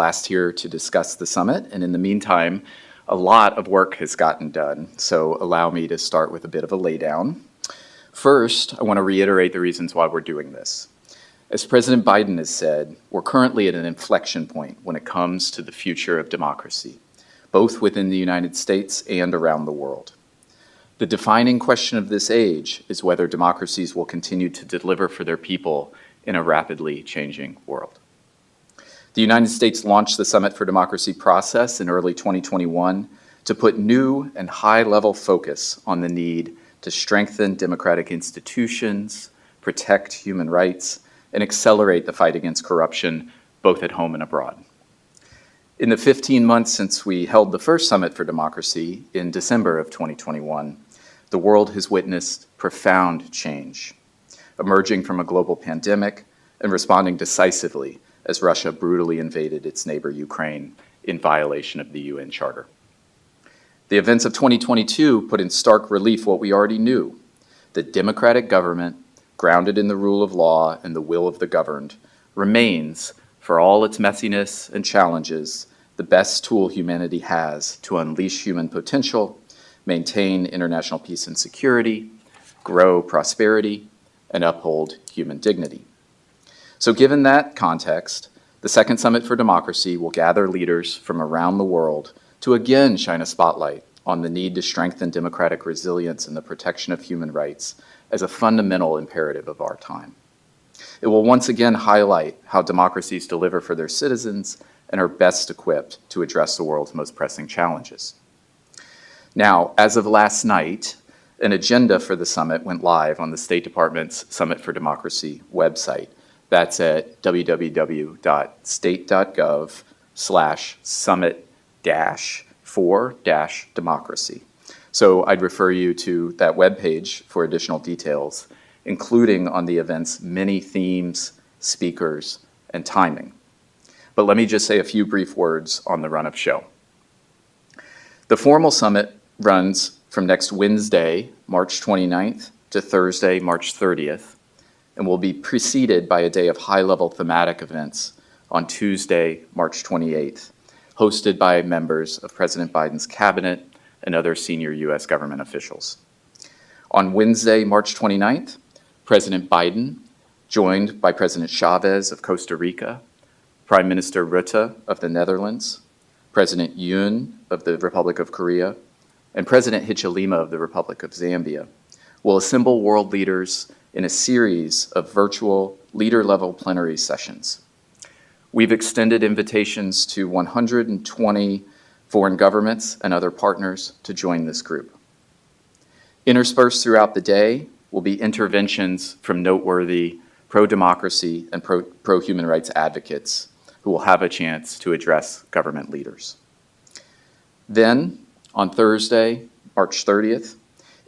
last here to discuss the summit, and in the meantime, a lot of work has gotten done, so allow me to start with a bit of a laydown. First, I want to reiterate the reasons why we're doing this. As President Biden has said, we're currently at an inflection point when it comes to the future of democracy, both within the United States and around the world. The defining question of this age is whether democracies will continue to deliver for their people in a rapidly changing world. The United States launched the Summit for Democracy process in early 2021 to put new and high-level focus on the need to strengthen democratic institutions, protect human rights, and accelerate the fight against corruption, both at home and abroad. In the 15 months since we held the first Summit for Democracy in December of 2021, the world has witnessed profound change, emerging from a global pandemic and responding decisively as Russia brutally invaded its neighbor Ukraine in violation of the UN Charter. The events of 2022 put in stark relief what we already knew, that democratic government, grounded in the rule of law and the will of the governed, remains, for all its messiness and challenges, the best tool humanity has to unleash human potential, maintain international peace and security, grow prosperity, and uphold human dignity. So given that context, the Second Summit for Democracy will gather leaders from around the world to again shine a spotlight on the need to strengthen democratic resilience and the protection of human rights as a fundamental imperative of our time. It will once again highlight how democracies deliver for their citizens and are best equipped to address the world's most pressing challenges. Now, as of last night, an agenda for the summit went live on the State Department's Summit for Democracy website. That's at www.state.gov/summit-for-democracy. So I'd refer you to that webpage for additional details, including on the event's many themes, speakers, and timing. But let me just say a few brief words on the run of show. The formal summit runs from next Wednesday, March 29th, to Thursday, March 30th, and will be preceded by a day of high-level thematic events on Tuesday, March 28th, hosted by members of President Biden's cabinet and other senior U.S. government officials. On Wednesday, March 29th, President Biden, joined by President Chavez of Costa Rica, Prime Minister Rutte of the Netherlands, President Yoon of the Republic of Korea, and President Hichilema of the Republic of Zambia, will assemble world leaders in a series of virtual leader-level plenary sessions. We've extended invitations to 120 foreign governments and other partners to join this group. Interspersed throughout the day will be interventions from noteworthy pro-democracy and pro-human rights advocates who will have a chance to address government leaders. Then, on Thursday, March 30th,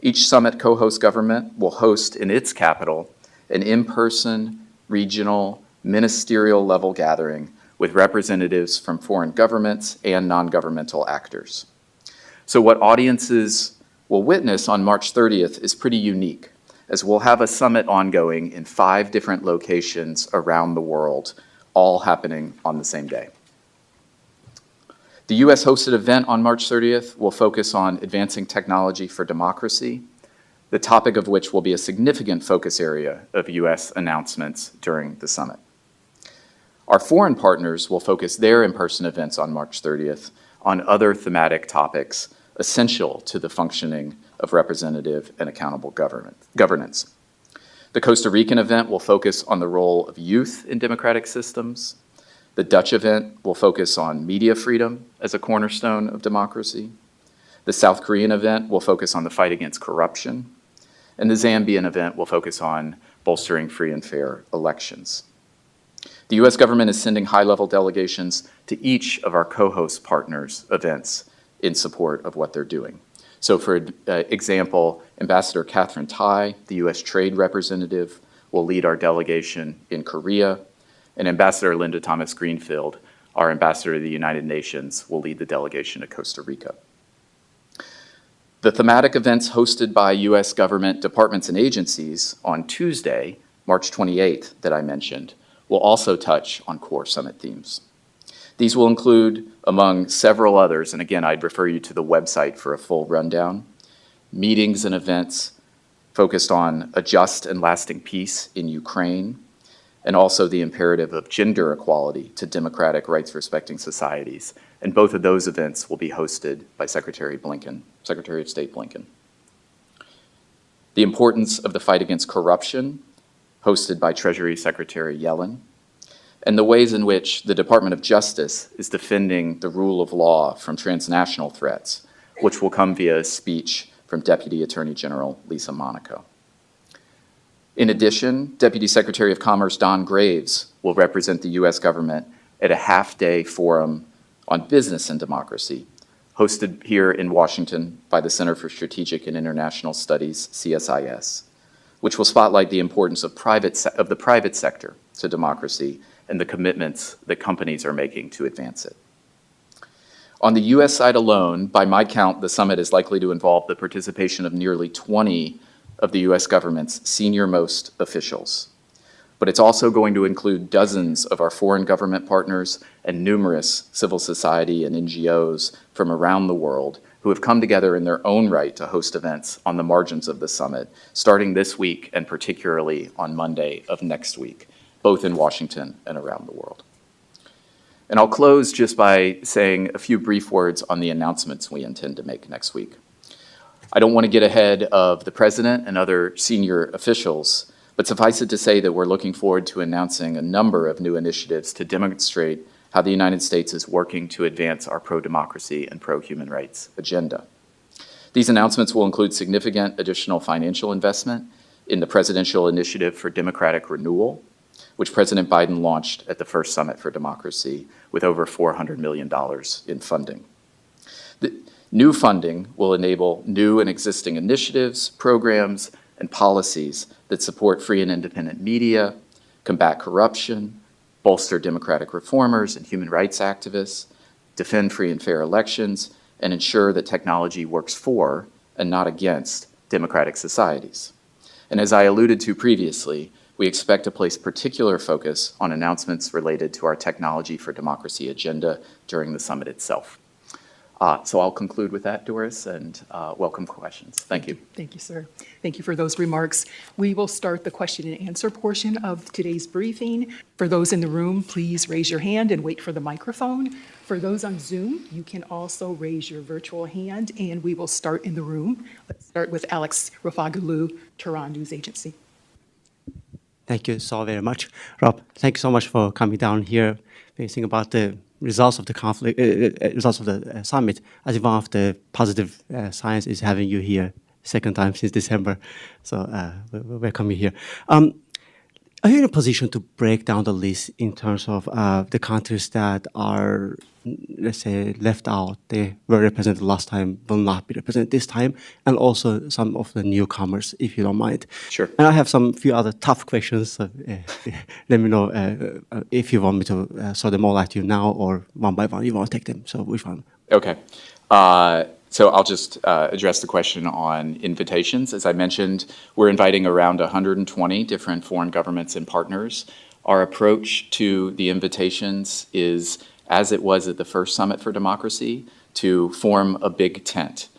each summit co-host government will host in its capital an in-person, regional, ministerial level gathering with representatives from foreign governments and non-governmental actors. So what audiences will witness on March 30th is pretty unique, as we'll have a summit ongoing in 5 different locations around the world, all happening on the same day. The US-hosted event on March 30th will focus on advancing technology for democracy, the topic of which will be a significant focus area of US announcements during the summit. Our foreign partners will focus their in-person events on March 30th on other thematic topics essential to the functioning of representative and accountable governance. The Costa Rican event will focus on the role of youth in democratic systems. The Dutch event will focus on media freedom as a cornerstone of democracy. The South Korean event will focus on the fight against corruption. And the Zambian event will focus on bolstering free and fair elections. The US government is sending high-level delegations to each of our co-host partners' events in support of what they're doing. So for example, Ambassador Catherine Tai, the US Trade Representative, will lead our delegation in Korea, and Ambassador Linda Thomas Greenfield, our Ambassador to the United Nations, will lead the delegation to Costa Rica. The thematic events hosted by US government departments and agencies on Tuesday, March 28th, that I mentioned, will also touch on core summit themes. These will include, among several others, and again, I'd refer you to the website for a full rundown, meetings and events focused on a just and lasting peace in Ukraine, and also the imperative of gender equality to democratic rights-respecting societies. And both of those events will be hosted by Secretary of State Blinken. The importance of the fight against corruption, hosted by Treasury Secretary Yellen, and the ways in which the Department of Justice is defending the rule of law from transnational threats, which will come via a speech from Deputy Attorney General Lisa Monaco. In addition, Deputy Secretary of Commerce Don Graves will represent the U.S. government at a half-day forum on business and democracy, hosted here in Washington by the Center for Strategic and International Studies, CSIS, which will spotlight the importance of the private sector to democracy and the commitments that companies are making to advance it. On the U.S. side alone, by my count, the summit is likely to involve the participation of nearly 20 of the U.S. government's senior-most officials. But it's also going to include dozens of our foreign government partners and numerous civil society and NGOs from around the world who have come together in their own right to host events on the margins of the summit, starting this week and particularly on Monday of next week, both in Washington and around the world. And I'll close just by saying a few brief words on the announcements we intend to make next week. I don't want to get ahead of the President and other senior officials, but suffice it to say that we're looking forward to announcing a number of new initiatives to demonstrate how the United States is working to advance our pro-democracy and pro-human rights agenda. These announcements will include significant additional financial investment in the Presidential Initiative for Democratic Renewal, which President Biden launched at the first Summit for Democracy with over $400 million in funding. The new funding will enable new and existing initiatives, programs, and policies that support free and independent media, combat corruption, bolster democratic reformers and human rights activists, defend free and fair elections, and ensure that technology works for and not against democratic societies. And as I alluded to previously, we expect to place particular focus on announcements related to our Technology for Democracy agenda during the summit itself. So I'll conclude with that, Doris, and welcome questions. Thank you. Thank you, sir. Thank you for those remarks. We will start the question and answer portion of today's briefing. For those in the room, please raise your hand and wait for the microphone. For those on Zoom, you can also raise your virtual hand, and we will start in the room. Let's start with Alex Rafagulu, Turan News Agency. Thank you so very much, Rob. Thank you so much for coming down here, facing about the results of the conflict, results of the summit. As one of the positive signs is having you here, second time since December. So we're welcoming you here. Are you in a position to break down the list in terms of the countries that are, let's say, left out? They were represented last time, will not be represented this time, and also some of the newcomers, if you don't mind. Sure. And I have some few other tough questions. So, let me know if you want me to throw them all at you now or one by one. You want to take them. So which one? Okay. So I'll just address the question on invitations. As I mentioned, we're inviting around 120 different foreign governments and partners. Our approach to the invitations is, as it was at the first Summit for Democracy, to form a big tent.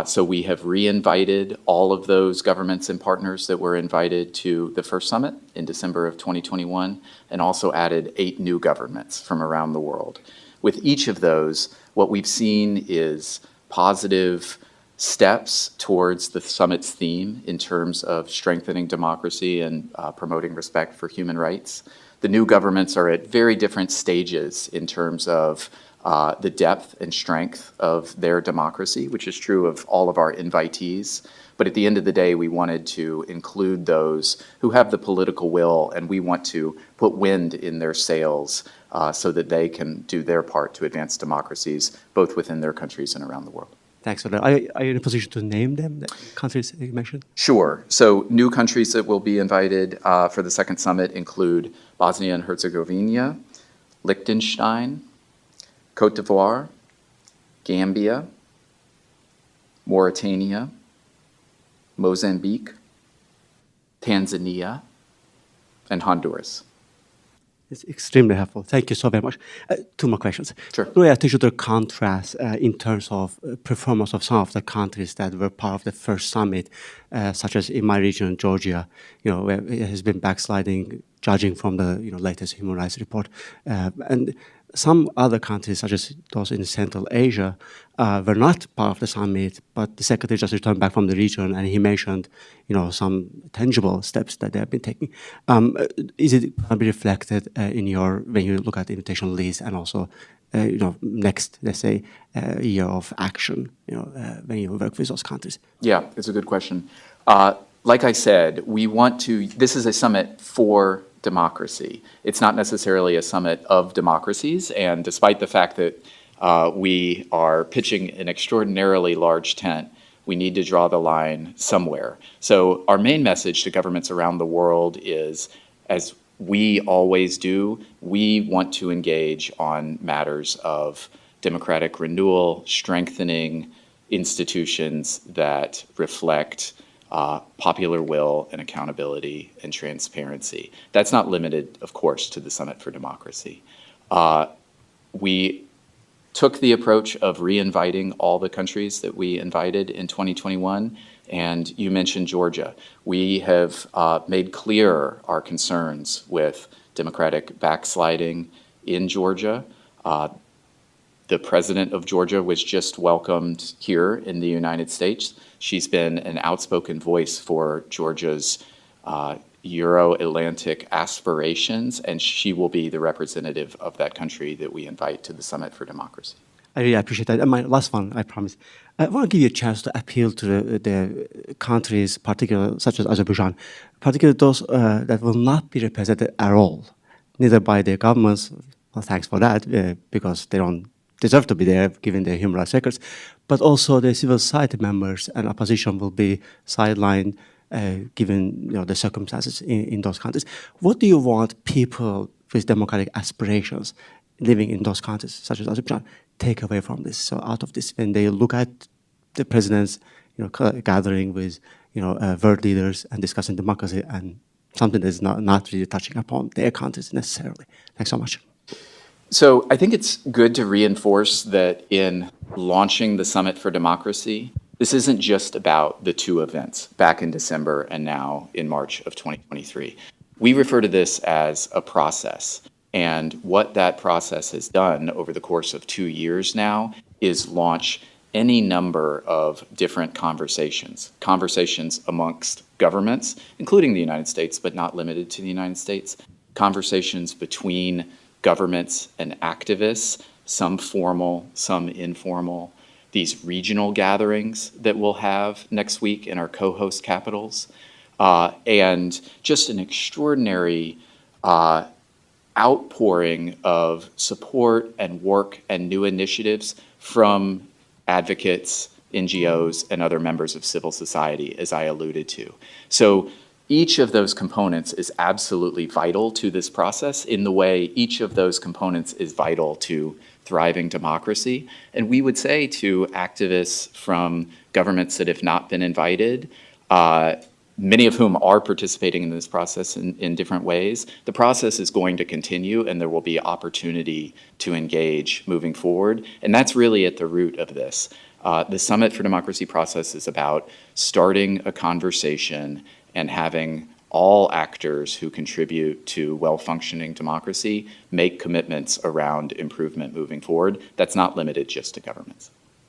So we have re-invited all of those governments and partners that were invited to the first summit in December of 2021, and also added 8 new governments from around the world. With each of those, what we've seen is positive steps towards the summit's theme in terms of strengthening democracy and promoting respect for human rights. The new governments are at very different stages in terms of the depth and strength of their democracy, which is true of all of our invitees. But at the end of the day, we wanted to include those who have the political will, and we want to put wind in their sails so that they can do their part to advance democracies, both within their countries and around the world. Thanks for that. Are you in a position to name them, the countries you mentioned? Sure. So new countries that will be invited for the second summit include Bosnia and Herzegovina, Liechtenstein, Cote d'Ivoire, Gambia, Mauritania, Mozambique, Tanzania, and Honduras. It's extremely helpful. Thank you so very much. Two more questions. Sure. Draw your attention to the contrast in terms of performance of some of the countries that were part of the first summit, such as in my region, Georgia, where it has been backsliding, judging from the latest human rights report, and some other countries, such as those in Central Asia, were not part of the summit, but the secretary just returned back from the region, and he mentioned, some tangible steps that they have been taking. Is it going to be reflected when you look at the invitation list, and also, next, let's say, year of action, when you work with those countries? Yeah, it's a good question. Like I said, this is a summit for democracy. It's not necessarily a summit of democracies, and despite the fact that we are pitching an extraordinarily large tent, we need to draw the line somewhere. So our main message to governments around the world is, as we always do, we want to engage on matters of democratic renewal, strengthening institutions that reflect popular will and accountability and transparency. That's not limited, of course, to the Summit for Democracy. We took the approach of re-inviting all the countries that we invited in 2021, and you mentioned Georgia. We have made clear our concerns with democratic backsliding in Georgia. The president of Georgia was just welcomed here in the United States. She's been an outspoken voice for Georgia's Euro-Atlantic aspirations, and she will be the representative of that country that we invite to the Summit for Democracy. I really appreciate that. And my last one, I promise. I want to give you a chance to appeal to the countries, particularly such as Azerbaijan, particularly those that will not be represented at all, neither by their governments. Well, thanks for that, because they don't deserve to be there, given their human rights records, but also the civil society members and opposition will be sidelined, given the circumstances in those countries. What do you want people with democratic aspirations living in those countries, such as Azerbaijan, take away from this? So out of this, when they look at the president's gathering with world leaders and discussing democracy, and something that is not really touching upon their countries necessarily. Thanks so much. So I think it's good to reinforce that in launching the Summit for Democracy, this isn't just about the two events, back in December and now in March of 2023. We refer to this as a process. And what that process has done over the course of 2 years now is launch any number of different conversations amongst governments, including the United States, but not limited to the United States, conversations between governments and activists, some formal, some informal, these regional gatherings that we'll have next week in our co-host capitals, and just an extraordinary outpouring of support and work and new initiatives from advocates, NGOs, and other members of civil society, as I alluded to. So each of those components is absolutely vital to this process in the way each of those components is vital to thriving democracy. And we would say to activists from governments that have not been invited, many of whom are participating in this process in different ways, the process is going to continue and there will be opportunity to engage moving forward. And that's really at the root of this. The Summit for Democracy process is about starting a conversation and having all actors who contribute to well-functioning democracy make commitments around improvement moving forward. That's not limited just to governments.